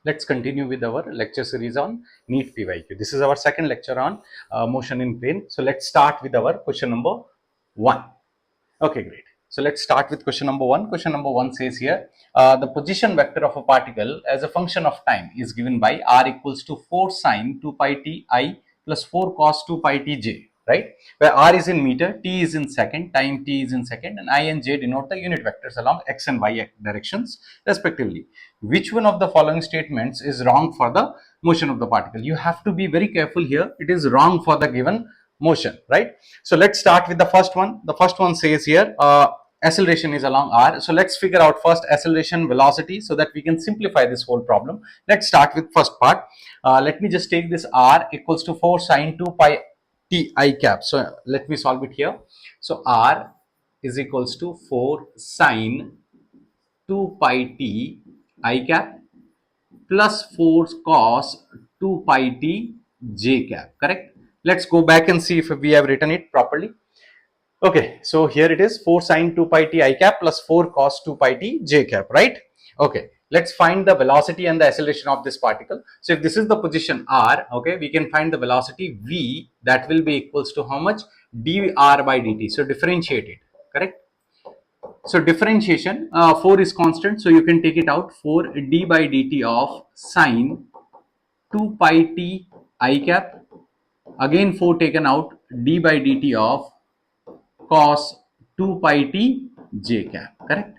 Let's continue with our lecture series on NEET PYQ. This is our second lecture on motion in plane. So let's start with our question number 1. Okay, great. So let's start with question number 1. Question number 1 says here, the position vector of a particle as a function of time is given by r equals to 4 sine 2 pi t I plus 4 cos 2 pi t j, right? Where r is in meter, t is in second, time t is in second, and I and j denote the unit vectors along x and y directions respectively. Which one of the following statements is wrong for the motion of the particle? You have to be very careful here. It is wrong for the given motion, right? So let's start with the first one. The first one says here, acceleration is along r. So let's figure out first acceleration velocity so that we can simplify this whole problem. Let's start with first part. Let me just take this r equals to 4 sine 2 pi t I cap. So let me solve it here. So r is equals to 4 sine 2 pi t I cap plus 4 cos 2 pi t j cap, correct? Let's go back and see if we have written it properly. Okay, so here it is 4 sine 2 pi t I cap plus 4 cos 2 pi t j cap, right? Okay, let's find the velocity and the acceleration of this particle. So if this is the position r, okay, we can find the velocity v, that will be equals to how much? dr by dt. So differentiate it, correct? So differentiation, 4 is constant, so you can take it out. 4 d by dt of sine 2 pi t I cap, again 4 taken out, d by dt of cos 2 pi t j cap, correct?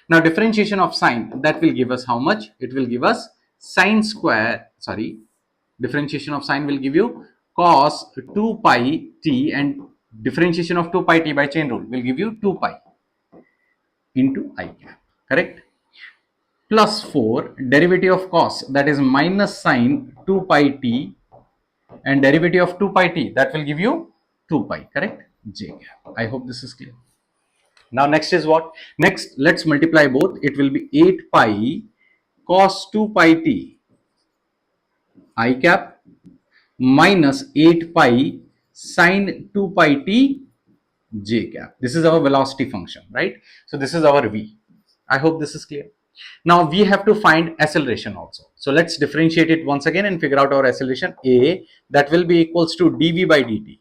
Now differentiation of sine, that will give us how much? It will give us sine square, differentiation of sine will give you cos 2 pi t, and differentiation of 2 pi t by chain rule will give you 2 pi into I cap, correct? Plus 4 derivative of cos, that is minus sine 2 pi t, and derivative of 2 pi t, that will give you 2 pi, correct? J cap. I hope this is clear. Now next is what? Next, let's multiply both. It will be 8 pi cos 2 pi t I cap minus 8 pi sine 2 pi t j cap. This is our velocity function, right? So this is our v. I hope this is clear. Now we have to find acceleration also. So let's differentiate it once again and figure out our acceleration. A, that will be equals to dv by dt.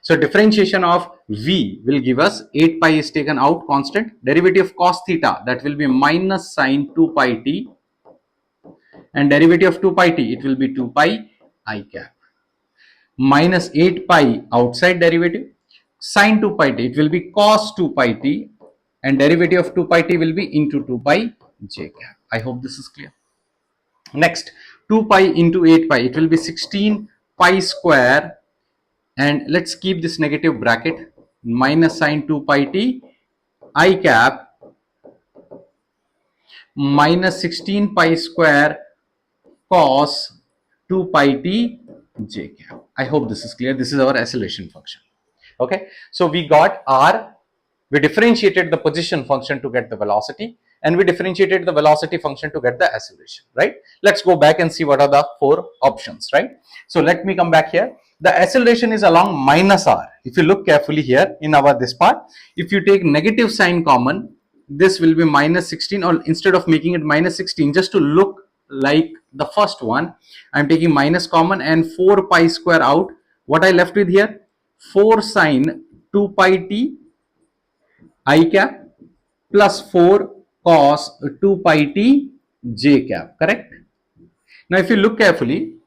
So differentiation of v will give us 8 pi is taken out, constant. Derivative of cos theta, that will be minus sine 2 pi t, and derivative of 2 pi t, it will be 2 pi I cap. Minus 8 pi outside derivative, sine 2 pi t, it will be cos 2 pi t, and derivative of 2 pi t will be into 2 pi j cap. I hope this is clear. Next, 2 pi into 8 pi, it will be 16 pi square, and let's keep this negative bracket, minus sine 2 pi t I cap minus 16 pi square cos 2 pi t j cap. I hope this is clear. This is our acceleration function. Okay, so we got r, we differentiated the position function to get the velocity, and we differentiated the velocity function to get the acceleration, right? Let's go back and see what are the 4 options, right? So let me come back here. The acceleration is along minus r. If you look carefully here in our this part, if you take negative sign common, this will be minus 16, or instead of making it minus 16, just to look like the first one, I am taking minus common and 4 pi square out. What I left with here? 4 sine 2 pi t I cap plus 4 cos 2 pi t j cap, correct? Now if you look carefully,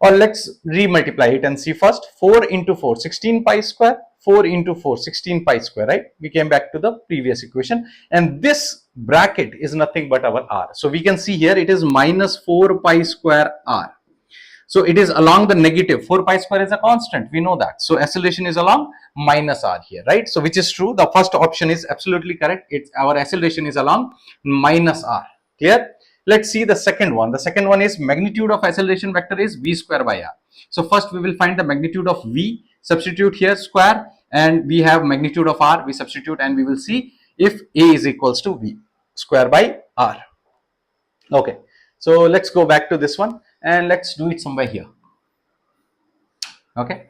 or let's re-multiply it and see first. 4 into 4, 16 pi square, 4 into 4, 16 pi square, right? We came back to the previous equation, and this bracket is nothing but our r. So we can see here it is minus 4 pi square r. So it is along the negative. 4 pi square is a constant, we know that. So acceleration is along minus r here, right? So which is true, the first option is absolutely correct. It's our acceleration is along minus r. Clear? Let's see the second one. The second one is magnitude of acceleration vector is v square by r. So first we will find the magnitude of v, substitute here square, and we have magnitude of r, we substitute, and we will see if a is equals to v square by r. Okay, so let's go back to this one and let's do it somewhere here. Okay,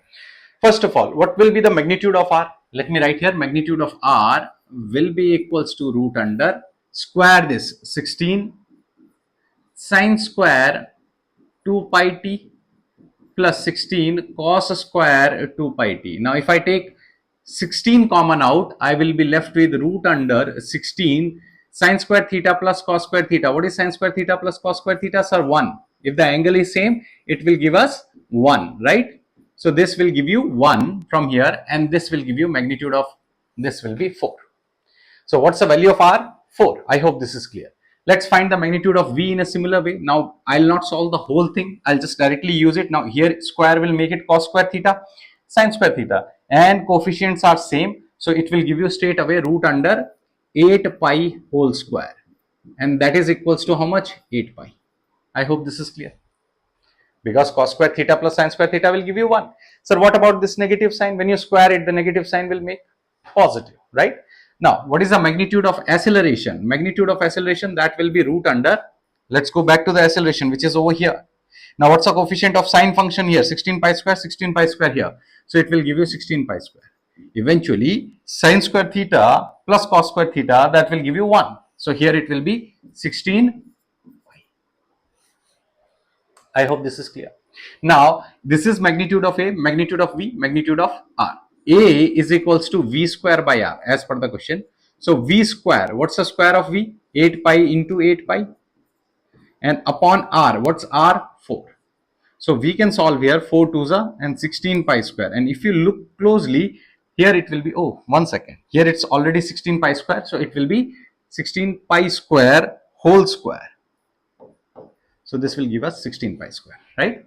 first of all, what will be the magnitude of r? Let me write here, magnitude of r will be equals to root under square this 16 sine square 2 pi t plus 16 cos square 2 pi t. Now if I take 16 common out, I will be left with root under 16 sine square theta plus cos square theta. What is sine square theta plus cos square theta? Sir, 1. If the angle is same, it will give us 1, right? So this will give you 1 from here, and this will give you magnitude of this will be 4. So what's the value of R? 4. I hope this is clear. Let's find the magnitude of V in a similar way. Now, I'll not solve the whole thing. I'll just directly use it. Now, here square will make it cos square theta, sin square theta, and coefficients are same. So, it will give you straight away root under 8 pi whole square. And that is equals to how much? 8 pi. I hope this is clear. Because cos square theta plus sin square theta will give you 1. Sir, what about this negative sign? When you square it, the negative sign will make positive, right? Now, what is the magnitude of acceleration? Magnitude of acceleration, that will be root under, let's go back to the acceleration, which is over here. Now, what's the coefficient of sine function here? 16 pi square, 16 pi square here. So, it will give you 16 pi square. Eventually, sine square theta plus cos square theta, that will give you 1. So, here it will be 16. I hope this is clear. Now, this is magnitude of A, magnitude of V, magnitude of R. A is equals to V square by R as per the question. So, V square, what's the square of V? 8 pi into 8 pi. And upon R, what's R? 4. So, we can solve here 4 twos are and 16 pi square. And if you look closely, here it will be, oh, 1 second. Here it's already 16 pi square. So, it will be 16 pi square whole square. So, this will give us 16 pi square, right?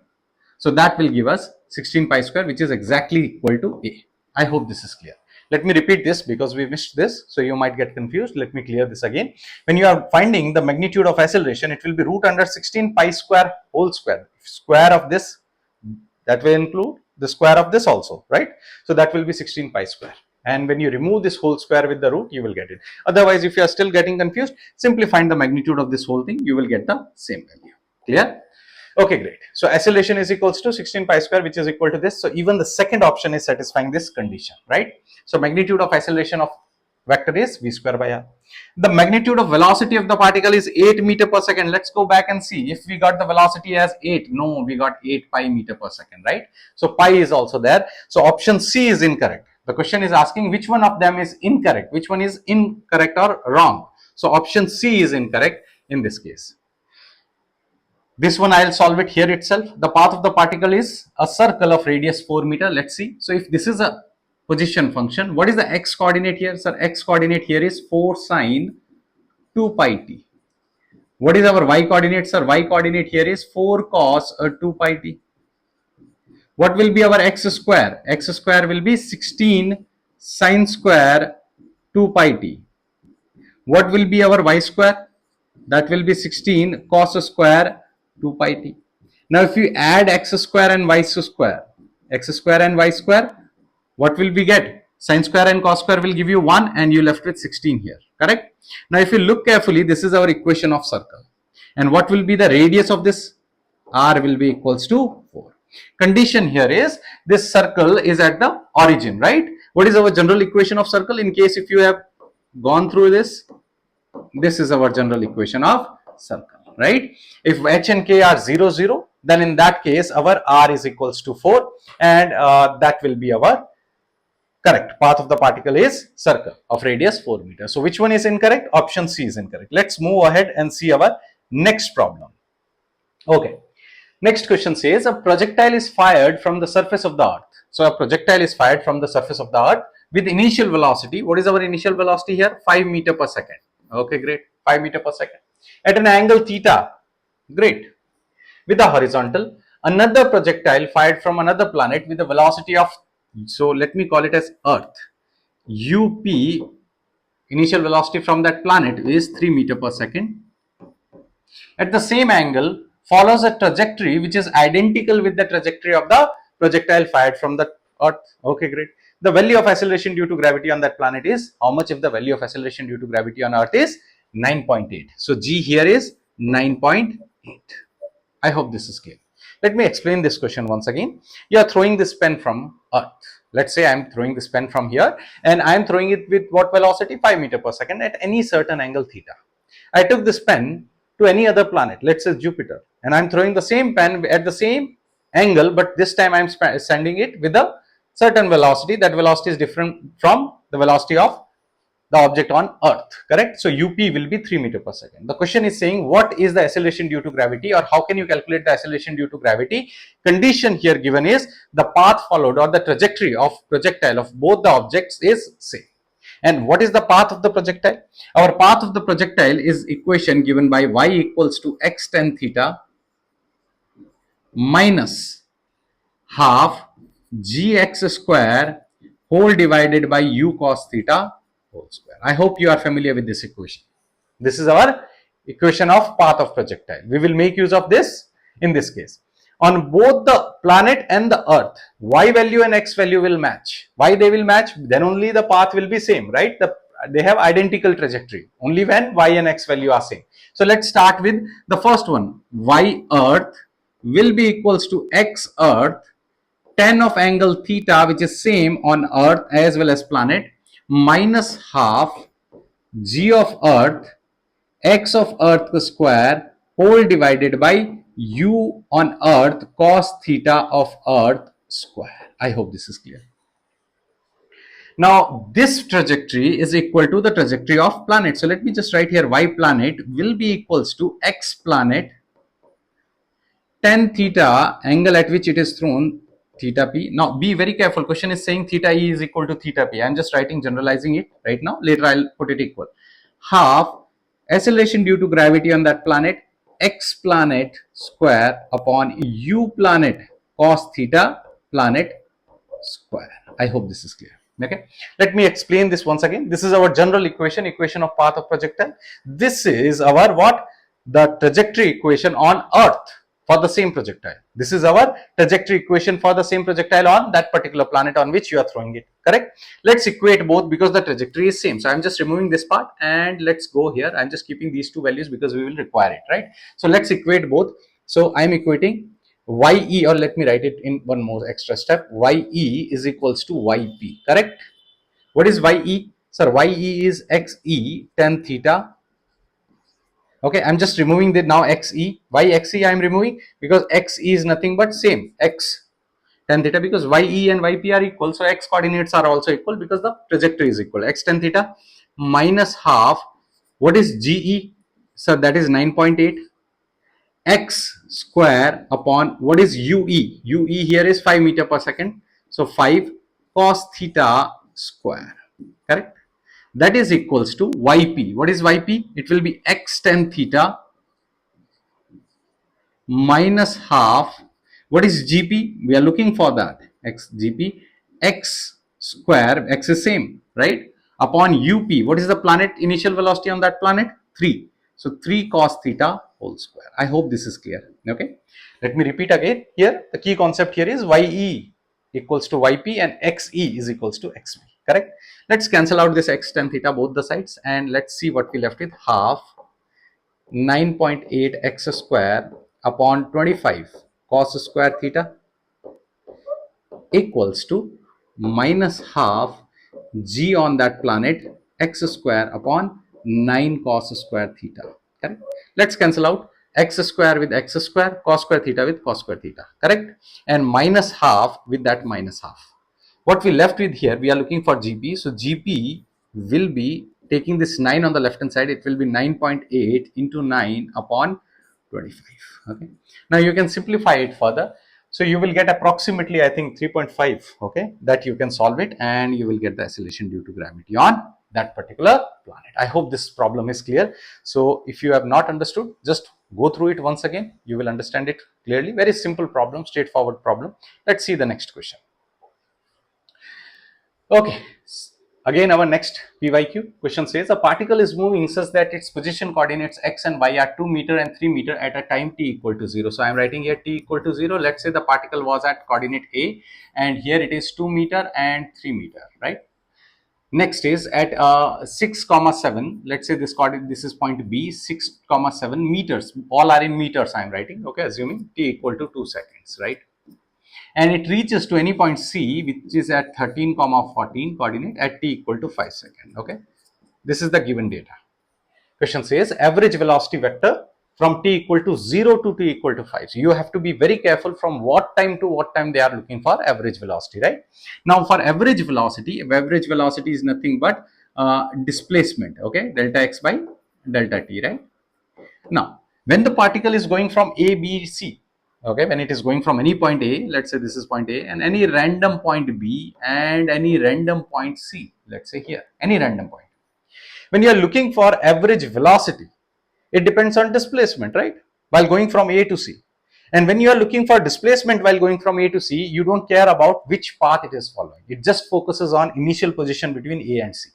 So, that will give us 16 pi square, which is exactly equal to A. I hope this is clear. Let me repeat this because we missed this. So, you might get confused. Let me clear this again. When you are finding the magnitude of acceleration, it will be root under 16 pi square whole square. Square of this, that will include the square of this also, right? So, that will be 16 pi square. And when you remove this whole square with the root, you will get it. Otherwise, if you are still getting confused, simply find the magnitude of this whole thing. You will get the same value. Clear? Okay, great. So acceleration is equals to 16 pi square, which is equal to this. So even the second option is satisfying this condition, right? So magnitude of acceleration of vector is V square by R. The magnitude of velocity of the particle is 8 meter per second. Let's go back and see if we got the velocity as 8. No, we got 8 pi meter per second, right? So pi is also there. So option C is incorrect. The question is asking which one of them is incorrect, which one is incorrect or wrong. So option C is incorrect in this case. This one I'll solve it here itself. The path of the particle is a circle of radius 4 meter. Let's see. So if this is a position function, what is the x coordinate here? Sir, x coordinate here is 4 sine 2 pi t. What is our y coordinate? Sir, y coordinate here is 4 cos 2 pi t. What will be our x square? X square will be 16 sine square 2 pi t. What will be our y square? That will be 16 cos square 2 pi t. Now, if you add x square and y square, what will we get? Sin square and cos square will give you 1 and you left with 16 here, correct? Now, if you look carefully, this is our equation of circle. And what will be the radius of this? R will be equals to 4. Condition here is this circle is at the origin, right? What is our general equation of circle? In case if you have gone through this, this is our general equation of circle, right? If h and k are 0, 0, then in that case our r is equals to 4 and that will be our correct path of the particle is circle of radius 4 meters. So which one is incorrect? Option C is incorrect. Let's move ahead and see our next problem. Okay. Next question says a projectile is fired from the surface of the earth. So a projectile is fired from the surface of the earth with initial velocity. What is our initial velocity here? 5 meter per second. Okay, great. 5 meter per second. At an angle theta. Great. With a horizontal. Another projectile fired from another planet with a velocity of, so let me call it as earth. UP, initial velocity from that planet is 3 meter per second. At the same angle, follows a trajectory which is identical with the trajectory of the projectile fired from the earth. Okay, great. The value of acceleration due to gravity on that planet is how much if the value of acceleration due to gravity on earth is 9.8. So G here is 9.8. I hope this is clear. Let me explain this question once again. You are throwing this pen from earth. Let's say I am throwing this pen from here and I am throwing it with what velocity? 5 meter per second at any certain angle theta. I took this pen to any other planet, let's say Jupiter, and I'm throwing the same pen at the same angle, but this time I'm sending it with a certain velocity. That velocity is different from the velocity of the object on Earth, correct? So UP will be 3 meter per second. The question is saying what is the acceleration due to gravity, or how can you calculate the acceleration due to gravity? Condition here given is the path followed or the trajectory of projectile of both the objects is same. And what is the path of the projectile? Our path of the projectile is equation given by y equals to x tan theta minus half gx square whole divided by u cos theta whole square. I hope you are familiar with this equation. This is our equation of path of projectile. We will make use of this in this case. On both the planet and the Earth, y value and x value will match. Why they will match? Then only the path will be same, right? They have identical trajectory only when y and x value are same. So let's start with the first one. Y Earth will be equals to x Earth tan of angle theta, which is same on Earth as well as planet, minus half g of Earth x of Earth square whole divided by u on Earth cos theta of Earth square. I hope this is clear. Now this trajectory is equal to the trajectory of planet. So let me just write here y planet will be equals to x planet tan theta, angle at which it is thrown, theta p. Now be very careful, question is saying theta e is equal to theta p. I am just writing, generalizing it right now, later I'll put it equal. Half acceleration due to gravity on that planet, x planet square upon u planet cos theta planet square. I hope this is clear. Okay, let me explain this once again. This is our general equation, equation of path of projectile. This is our what? The trajectory equation on Earth for the same projectile. This is our trajectory equation for the same projectile on that particular planet on which you are throwing it, correct? Let's equate both because the trajectory is same. So I'm just removing this part and let's go here. I'm just keeping these two values because we will require it, right? So let's equate both. So I'm equating ye, or let me write it in one more extra step. Ye is equals to yp, correct? What is ye? Sir, ye is xe tan theta. Okay, I'm just removing the now xe. Why xe I am removing? Because xe is nothing but same x tan theta, because ye and yp are equal, so x coordinates are also equal because the trajectory is equal. X tan theta minus half, what is ge? So that is 9.8 x square upon what is ue? Ue here is 5 meter per second, so 5 cos theta square, correct? That is equals to yp. What is yp? It will be x tan theta minus half. What is gp? We are looking for that. X gp, x square, x is same, right? Upon up. What is the planet initial velocity on that planet? 3. So 3 cos theta whole square. I hope this is clear. Okay. Let me repeat again here. The key concept here is ye equals to yp and xe is equals to xp. Correct? Let's cancel out this x tan theta both the sides and let's see what we left with. Half 9.8 x square upon 25 cos square theta equals to minus half g on that planet x square upon 9 cos square theta. Correct? Let's cancel out x square with x square, cos square theta with cos square theta. Correct? And minus half with that minus half. What we left with here, we are looking for gp. So gp will be, taking this 9 on the left hand side, it will be 9.8 into 9 upon 25. Okay. Now you can simplify it further. So you will get approximately, I think 3.5. Okay, that you can solve it and you will get the acceleration due to gravity on that particular planet. I hope this problem is clear. So if you have not understood, just go through it once again. You will understand it clearly. Very simple problem, straightforward problem. Let's see the next question. Okay, again our next PYQ question says a particle is moving such that its position coordinates x and y are 2 meter and 3 meter at a time t equal to 0. So I am writing here t equal to 0. Let's say the particle was at coordinate A and here it is 2 meter and 3 meter, right? Next is at 6 comma 7. Let's say this coordinate, this is point B, 6 comma 7 meters. All are in meters I am writing. Okay, assuming t equal to 2 seconds, right? And it reaches to any point C which is at 13 comma 14 coordinate at t equal to 5 seconds. Okay, this is the given data. Question says average velocity vector from t equal to 0 to t equal to 5. So you have to be very careful from what time to what time they are looking for average velocity, right? Now for average velocity is nothing but displacement, okay, delta x by delta t, right? Now when the particle is going from A, B, C, okay, when it is going from any point A, let's say this is point A, and any random point B and any random point C, let's say here, any random point. When you are looking for average velocity, it depends on displacement, right? While going from A to C. And when you are looking for displacement while going from A to C, you don't care about which path it is following. It just focuses on initial position between A and C.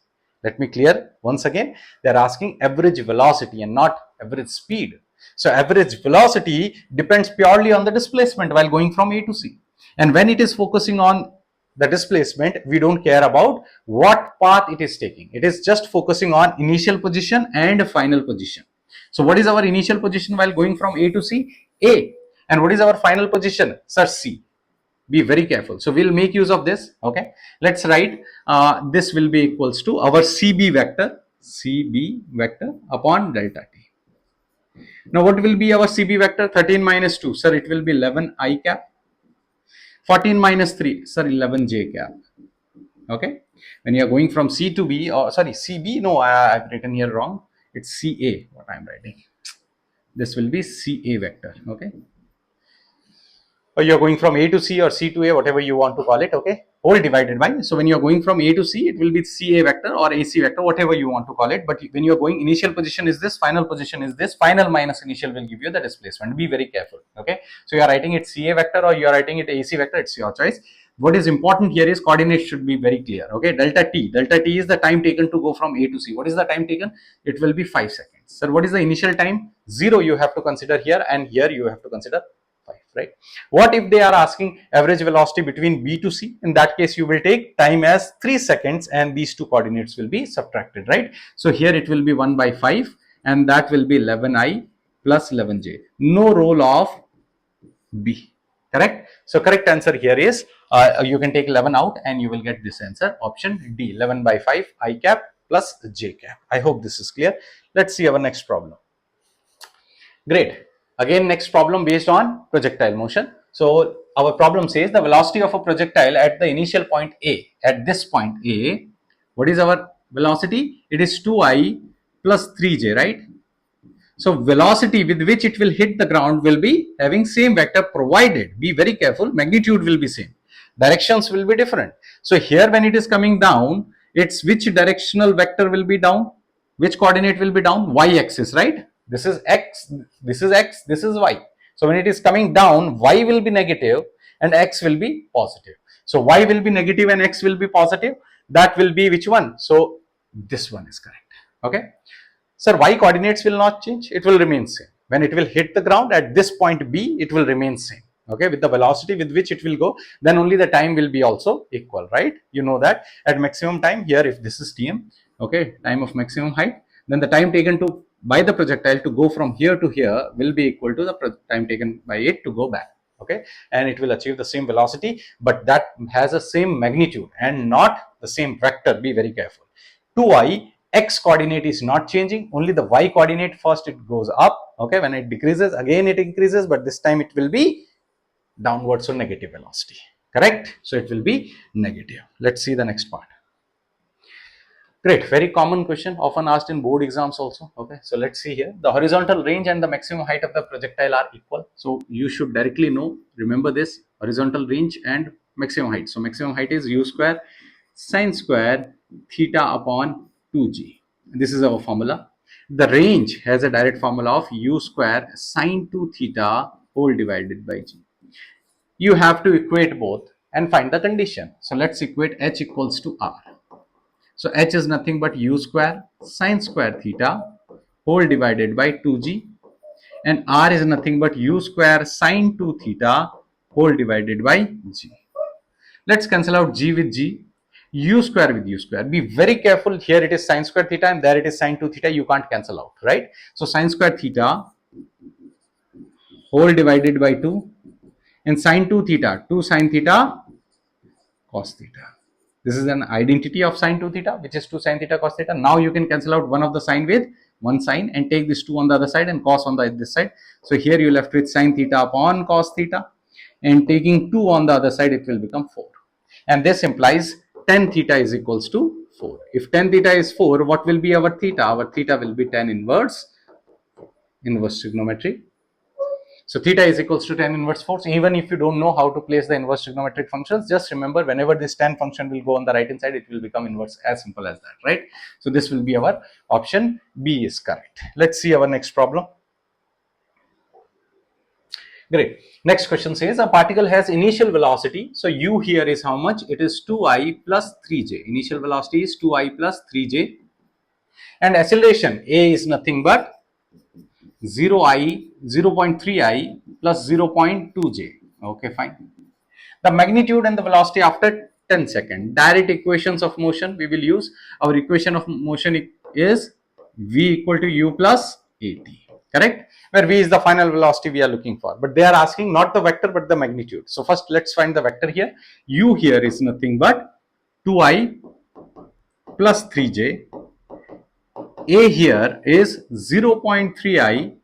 Let me clear once again. They are asking average velocity and not average speed. So average velocity depends purely on the displacement while going from A to C. And when it is focusing on the displacement, we don't care about what path it is taking. It is just focusing on initial position and final position. So what is our initial position while going from A to C? A. And what is our final position? Sir, C. Be very careful. So we'll make use of this. Okay. Let's write this will be equals to our CB vector upon delta T. Now what will be our CB vector? 13 minus 2. Sir, it will be 11 I cap. 14 minus 3. Sir, 11 J cap. Okay. When you are going from C to B, or sorry, CB, no, I've written here wrong. It's CA, what I'm writing. This will be CA vector, okay? Or you're going from A to C or C to A, whatever you want to call it, okay? Whole divided by. So when you're going from A to C, it will be CA vector or AC vector, whatever you want to call it. But when you're going, initial position is this, final position is this, final minus initial will give you the displacement. Be very careful, okay? So you're writing it CA vector or you're writing it AC vector, it's your choice. What is important here is coordinates should be very clear, okay? Delta T is the time taken to go from A to C. What is the time taken? It will be 5 seconds. Sir, what is the initial time? 0 you have to consider here, and here you have to consider 5, right? What if they are asking average velocity between B to C? In that case, you will take time as 3 seconds and these two coordinates will be subtracted, right? So here it will be 1 by 5 and that will be 11I plus 11J. No role of B. Correct? So correct answer here is you can take 11 out and you will get this answer, option D, 11 by 5 I cap plus J cap. I hope this is clear. Let's see our next problem. Great. Again, next problem based on projectile motion. So our problem says the velocity of a projectile at the initial point A, at this point A, what is our velocity? It is 2I plus 3J, right? So velocity with which it will hit the ground will be having same vector, provided, be very careful, magnitude will be same, directions will be different. So here when it is coming down, it's which directional vector will be down, which coordinate will be down? Y axis, right? This is x, this is x, this is y. So when it is coming down, y will be negative and x will be positive. So y will be negative and x will be positive. That will be which one? So this one is correct. Okay. Sir, y coordinates will not change, it will remain same. When it will hit the ground at this point B, it will remain same. Okay, with the velocity with which it will go, then only the time will be also equal, right? You know that at maximum time here, if this is Tm, okay, time of maximum height, then the time taken to by the projectile to go from here to here will be equal to the time taken by it to go back. Okay, and it will achieve the same velocity, but that has a same magnitude and not the same vector. Be very careful. 2I, x coordinate is not changing, only the y coordinate first it goes up. Okay, when it decreases again it increases, but this time it will be downwards, so negative velocity. Correct? So it will be negative. Let's see the next part. Great, very common question, often asked in board exams also. Okay, so let's see here. The horizontal range and the maximum height of the projectile are equal. So you should directly know, remember this, horizontal range and maximum height. So maximum height is u square sine square theta upon 2g. This is our formula. The range has a direct formula of u square sine 2 theta whole divided by g. You have to equate both and find the condition. So let's equate h equals to r. So h is nothing but u square sine square theta whole divided by 2g, and r is nothing but u square sine 2 theta whole divided by g. Let's cancel out g with g, u square with u square. Be very careful, here it is sine square theta and there it is sine 2 theta, you can't cancel out, right? So sine square theta whole divided by 2 and sine 2 theta, 2 sine theta cos theta. This is an identity of sine 2 theta, which is 2 sine theta cos theta. Now you can cancel out one of the sine with one sine, and take this 2 on the other side and cos on this side. So here you left with sine theta upon cos theta, and taking 2 on the other side, it will become 4. And this implies tan theta is equals to 4. If tan theta is 4, what will be our theta? Our theta will be tan inverse trigonometry. So theta is equals to tan inverse 4. So even if you don't know how to place the inverse trigonometric functions, just remember whenever this tan function will go on the right hand side, it will become inverse, as simple as that, right? So this will be our option B is correct. Let's see our next problem. Great. Next question says a particle has initial velocity. So u here is how much? It is 2I plus 3j. Initial velocity is 2I plus 3j. And acceleration A is nothing but 0.3I plus 0.2j. Okay, fine. The magnitude and the velocity after 10 seconds. Direct equations of motion we will use. Our equation of motion is v equal to u plus at. Correct? Where v is the final velocity we are looking for. But they are asking not the vector but the magnitude. So first let's find the vector here. U here is nothing but 2I plus 3j. A here is 0.3I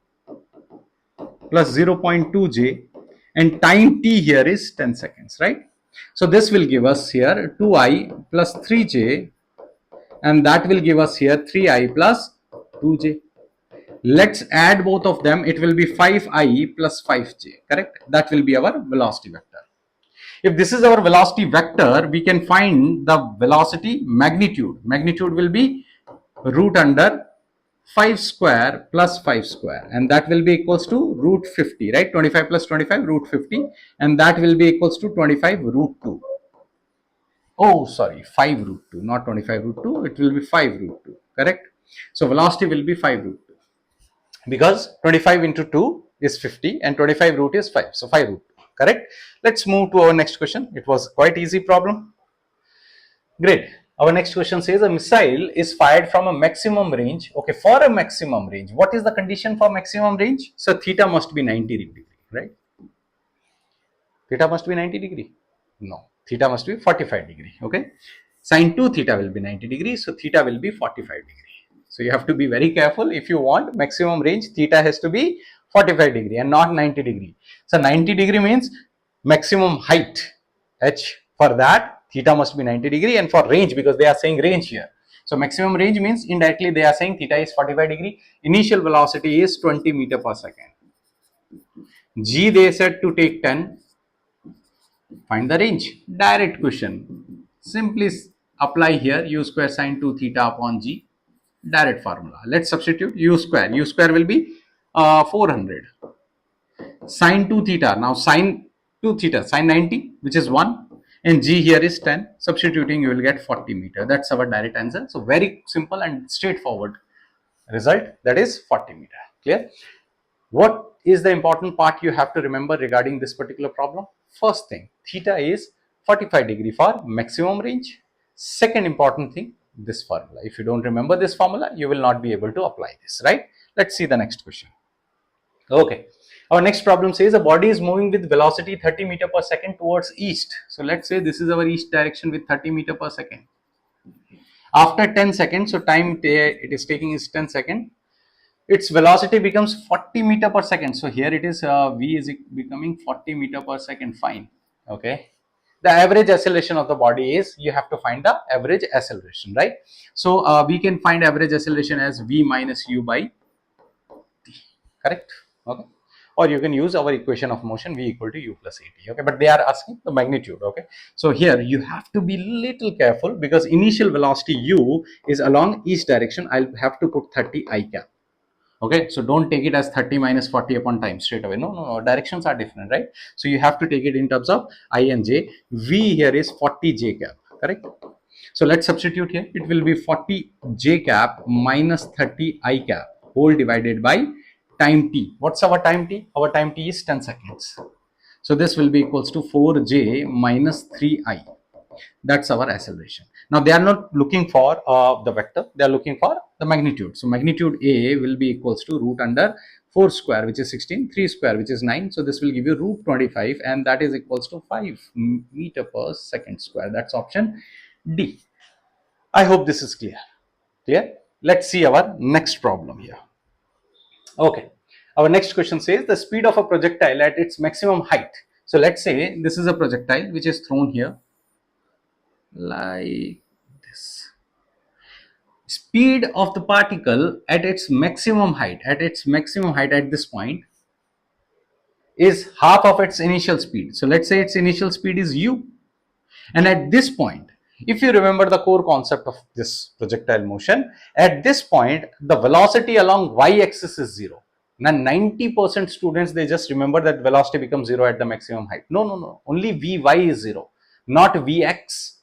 plus 0.2j, and time t here is 10 seconds, right? So this will give us here 2I plus 3j, and that will give us here 3I plus 2j. Let's add both of them. It will be 5I plus 5j, correct? That will be our velocity vector. If this is our velocity vector, we can find the velocity magnitude. Magnitude will be root under 5 square plus 5 square, and that will be equals to root 50, right? 25 plus 25 root 50, and that will be equals to 25 root 2. Oh, sorry, 5 root 2, not 25 root 2, it will be 5 root 2, correct? So velocity will be 5 root 2 because 25 into 2 is 50 and 25 root is 5, so 5 root 2, correct? Let's move to our next question. It was quite easy problem. Great. Our next question says a missile is fired from a maximum range. Okay, for a maximum range, what is the condition for maximum range? So theta must be 90 degree, right? Theta must be 90 degree. No, theta must be 45 degree. Okay, sine 2 theta will be 90 degree, so theta will be 45 degree. So you have to be very careful. If you want maximum range, theta has to be 45 degree and not 90 degree. So 90 degree means maximum height h. For that, theta must be 90 degree, and for range, because they are saying range here. So maximum range means indirectly they are saying theta is 45 degree. Initial velocity is 20 meter per second. G they said to take 10. Find the range. Direct question. Simply apply here u square sine 2 theta upon g. Direct formula. Let's substitute u square. U square will be 400. Sine 2 theta. Now sine 2 theta, sine 90, which is 1. And g here is 10. Substituting, you will get 40 meter. That's our direct answer. So very simple and straightforward result. That is 40 meter. Clear? What is the important part you have to remember regarding this particular problem? First thing, theta is 45 degree for maximum range. Second important thing, this formula. If you don't remember this formula, you will not be able to apply this, right? Let's see the next question. Okay. Our next problem says a body is moving with velocity 30 meter per second towards east. So let's say this is our east direction with 30 meter per second. After 10 seconds, so time it is taking is 10 seconds. Its velocity becomes 40 meter per second. So here it is v is becoming 40 meter per second. Fine. Okay. The average acceleration of the body is, you have to find the average acceleration, right? So we can find average acceleration as v minus u by t. Correct? Okay. Or you can use our equation of motion v equal to u plus at. Okay. But they are asking the magnitude. Okay. So here you have to be little careful because initial velocity u is along east direction. I'll have to put 30 I cap. Okay, so don't take it as 30 minus 40 upon time straight away. No, directions are different, right? So you have to take it in terms of I and j. V here is 40 j cap, correct? So let's substitute here. It will be 40 j cap minus 30 I cap whole divided by time t. What's our time t? Our time t is 10 seconds. So this will be equals to 4j minus 3I. That's our acceleration. Now they are not looking for the vector, they are looking for the magnitude. So magnitude A will be equals to root under 4 square, which is 16, 3 square, which is 9. So this will give you root 25, and that is equals to 5 meter per second square. That's option D. I hope this is clear. Clear? Let's see our next problem here. Okay, our next question says the speed of a projectile at its maximum height. So let's say this is a projectile which is thrown here like this. Speed of the particle at its maximum height, at this point is half of its initial speed. So let's say its initial speed is u. And at this point, if you remember the core concept of this projectile motion, at this point, the velocity along y-axis is 0. Now, 90% students, they just remember that velocity becomes 0 at the maximum height. No, no, no. Only Vy is 0, not Vx.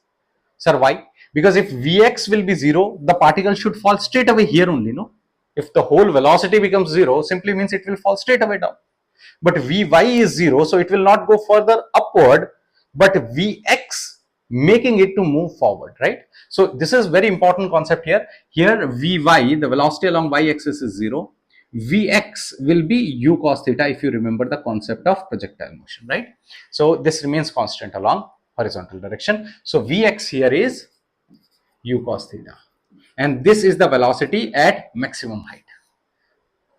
Sir, why? Because if Vx will be 0, the particle should fall straight away here only, no? If the whole velocity becomes 0, simply means it will fall straight away down. But Vy is 0, so it will not go further upward, but Vx making it to move forward, right? So this is very important concept here. Here Vy, the velocity along y-axis is 0. Vx will be u cos theta if you remember the concept of projectile motion, right? So this remains constant along horizontal direction. So Vx here is u cos theta. And this is the velocity at maximum height.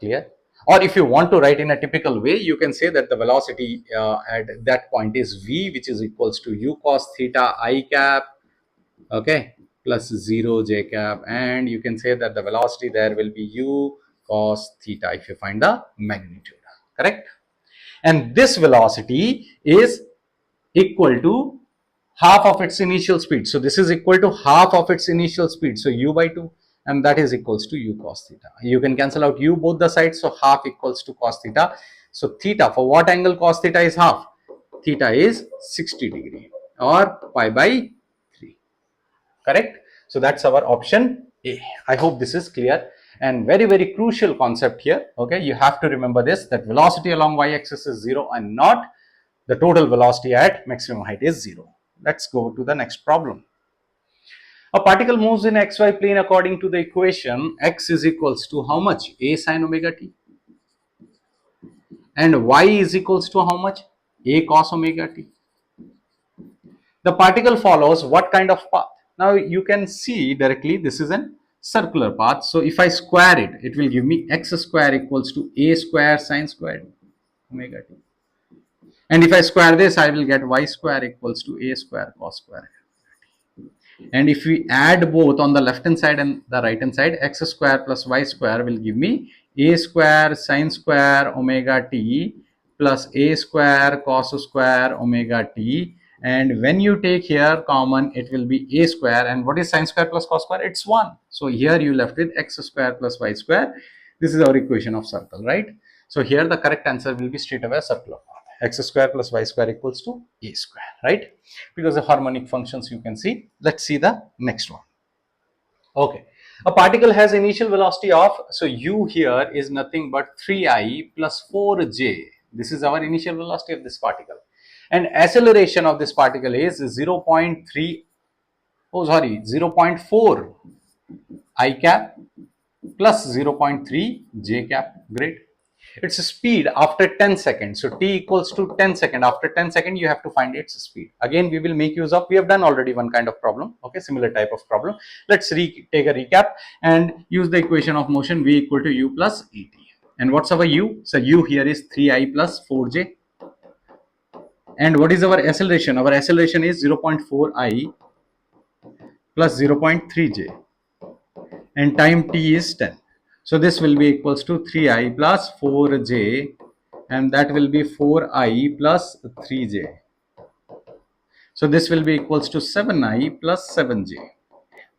Clear? Or if you want to write in a typical way, you can say that the velocity at that point is v, which is equals to u cos theta I cap, okay, plus 0 j cap, and you can say that the velocity there will be u cos theta if you find the magnitude, correct? And this velocity is equal to half of its initial speed. So this is equal to half of its initial speed. So u by 2, and that is equals to u cos theta. You can cancel out u both the sides. So half equals to cos theta. So theta, for what angle cos theta is half? Theta is 60 degree or pi by 3. Correct? So that's our option A. I hope this is clear. And very, very crucial concept here. Okay, you have to remember this, that velocity along y-axis is 0 and not the total velocity at maximum height is 0. Let's go to the next problem. A particle moves in xy plane according to the equation x is equals to how much? A sin omega t. And y is equals to how much? A cos omega t. The particle follows what kind of path? Now you can see directly this is a circular path. So if I square it, it will give me x square equals to a square sin squared omega t. And if I square this, I will get y square equals to a square cos square. And if we add both on the left hand side and the right hand side, x square plus y square will give me a square sin square omega t plus a square cos square omega t. And when you take here common, it will be a square. And what is sin square plus cos square? It's 1. So here you left with x square plus y square. This is our equation of circle, right? So here the correct answer will be straight away circular path. X square plus y square equals to a square, right? Because of harmonic functions you can see. Let's see the next one. Okay, a particle has initial velocity of, so u here is nothing but 3I plus 4j. This is our initial velocity of this particle. And acceleration of this particle is 0.4 I cap plus 0.3 j cap. Great. Its speed after 10 seconds. So t equals to 10 seconds. After 10 seconds, you have to find its speed. Again, we will make use of, we have done already one kind of problem. Okay, similar type of problem. Let's take a recap and use the equation of motion v equal to u plus at. And what's our u? So u here is 3I plus 4j. And what is our acceleration? Our acceleration is 0.4I plus 0.3j. And time t is 10. So this will be equals to 3I plus 4j, and that will be 4I plus 3j. So this will be equals to 7I plus 7j.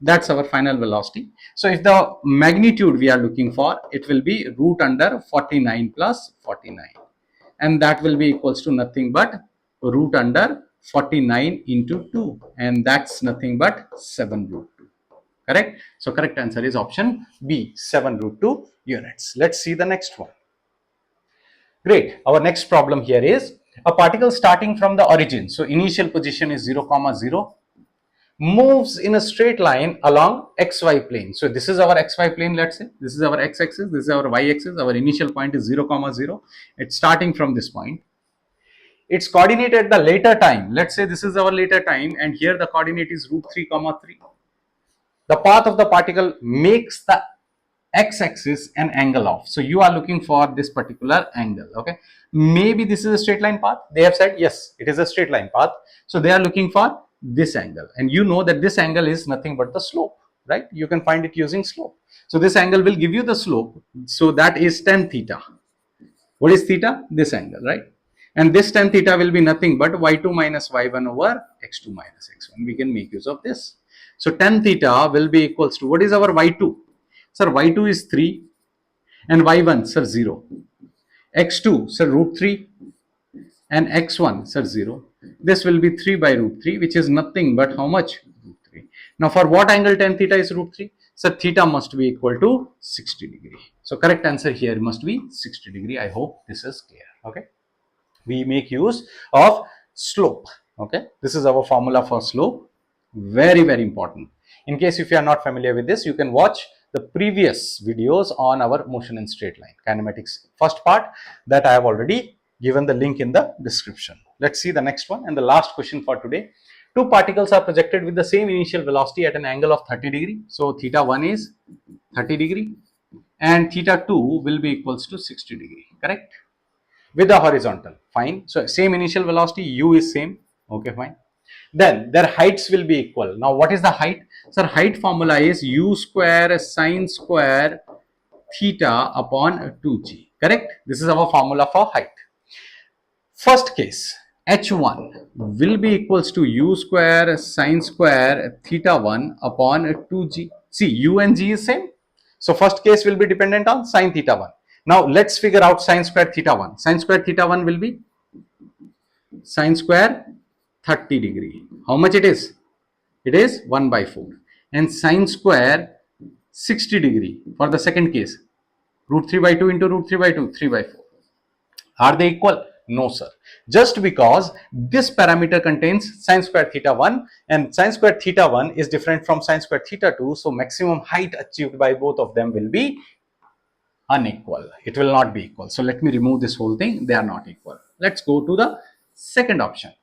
That's our final velocity. So if the magnitude we are looking for, it will be root under 49 plus 49. And that will be equals to nothing but root under 49 into 2. And that's nothing but 7 root 2. Correct? So correct answer is option B, 7 root 2 units. Let's see the next one. Great. Our next problem here is a particle starting from the origin. So initial position is 0, 0, moves in a straight line along xy plane. So this is our xy plane, let's say. This is our x-axis, this is our y-axis. Our initial point is 0, 0. It's starting from this point. It's coordinated at the later time. Let's say this is our later time, and here the coordinate is root 3, 3. The path of the particle makes the x-axis an angle of. So you are looking for this particular angle. Okay, maybe this is a straight line path. They have said yes, it is a straight line path. So they are looking for this angle, and you know that this angle is nothing but the slope, right? You can find it using slope. So this angle will give you the slope. So that is tan theta. What is theta? This angle, right? And this tan theta will be nothing but y2 minus y1 over x2 minus x1. We can make use of this. So tan theta will be equals to, what is our y2? Sir, y2 is 3 and y1, sir, 0. x2, sir, root 3 and x1, sir, 0. This will be 3 by root 3, which is nothing but how much? Root 3. Now, for what angle tan theta is root 3? So theta must be equal to 60 degree. So correct answer here must be 60 degree. I hope this is clear. Okay. We make use of slope. Okay. This is our formula for slope. Very, very important. In case if you are not familiar with this, you can watch the previous videos on our motion in straight line kinematics first part that I have already given the link in the description. Let's see the next one and the last question for today. Two particles are projected with the same initial velocity at an angle of 30 degree. So theta 1 is 30 degree and theta 2 will be equals to 60 degree, correct? With the horizontal, fine. So same initial velocity, u is same, okay, fine. Then their heights will be equal. Now what is the height? Sir, height formula is u square sine square theta upon 2g, correct? This is our formula for height. First case, h1 will be equals to u square sine square theta 1 upon 2g. See, u and g is same. So first case will be dependent on sine theta 1. Now let's figure out sine square theta 1. Sine square theta 1 will be sine square 30 degree. How much it is? It is 1 by 4. And sine square 60 degree for the second case. Root 3 by 2 into root 3 by 2, 3 by 4. Are they equal? No, sir. Just because this parameter contains sine square theta 1 and sine square theta 1 is different from sine square theta 2. So maximum height achieved by both of them will be unequal. It will not be equal. So let me remove this whole thing. They are not equal. Let's go to the second option.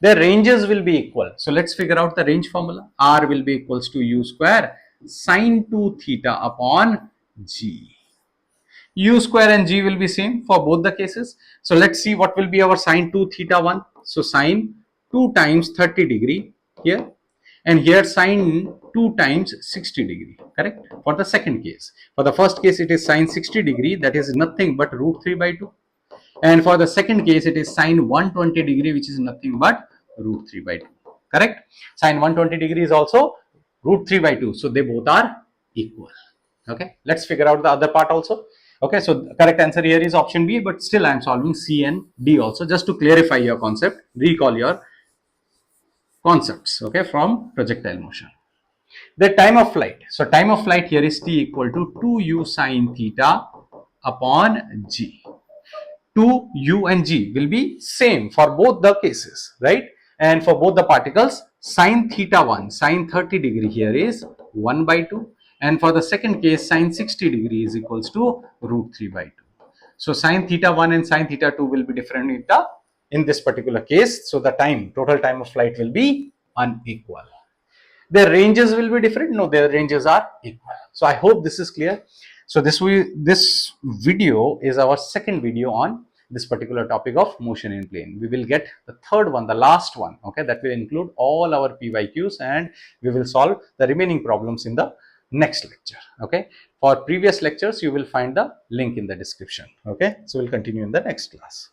Their ranges will be equal. So let's figure out the range formula. R will be equals to u square sine 2 theta upon g. U square and g will be same for both the cases. So let's see what will be our sine 2 theta 1. So sine 2 times 30 degree here, and here sine 2 times 60 degree, correct? For the second case. For the first case it is sine 60 degree, that is nothing but root 3 by 2. And for the second case it is sine 120 degree, which is nothing but root 3 by 2, correct? Sine 120 degree is also root 3 by 2. So they both are equal. Okay, let's figure out the other part also. Okay, so the correct answer here is option B, but still I am solving C and D also just to clarify your concept, recall your concepts, okay, from projectile motion. The time of flight. So time of flight here is t equal to 2u sine theta upon g. 2u and g will be same for both the cases, right? And for both the particles, sine theta 1, sine 30 degree here is 1 by 2. And for the second case, sine 60 degree is equals to root 3 by 2. So sine theta 1 and sine theta 2 will be different in this particular case. So the total time of flight will be unequal. Their ranges will be different. No, their ranges are equal. So I hope this is clear. So this video is our second video on this particular topic of motion in plane. We will get the third one, the last one, okay, that will include all our PYQs, and we will solve the remaining problems in the next lecture. Okay, for previous lectures you will find the link in the description. Okay, so we'll continue in the next class.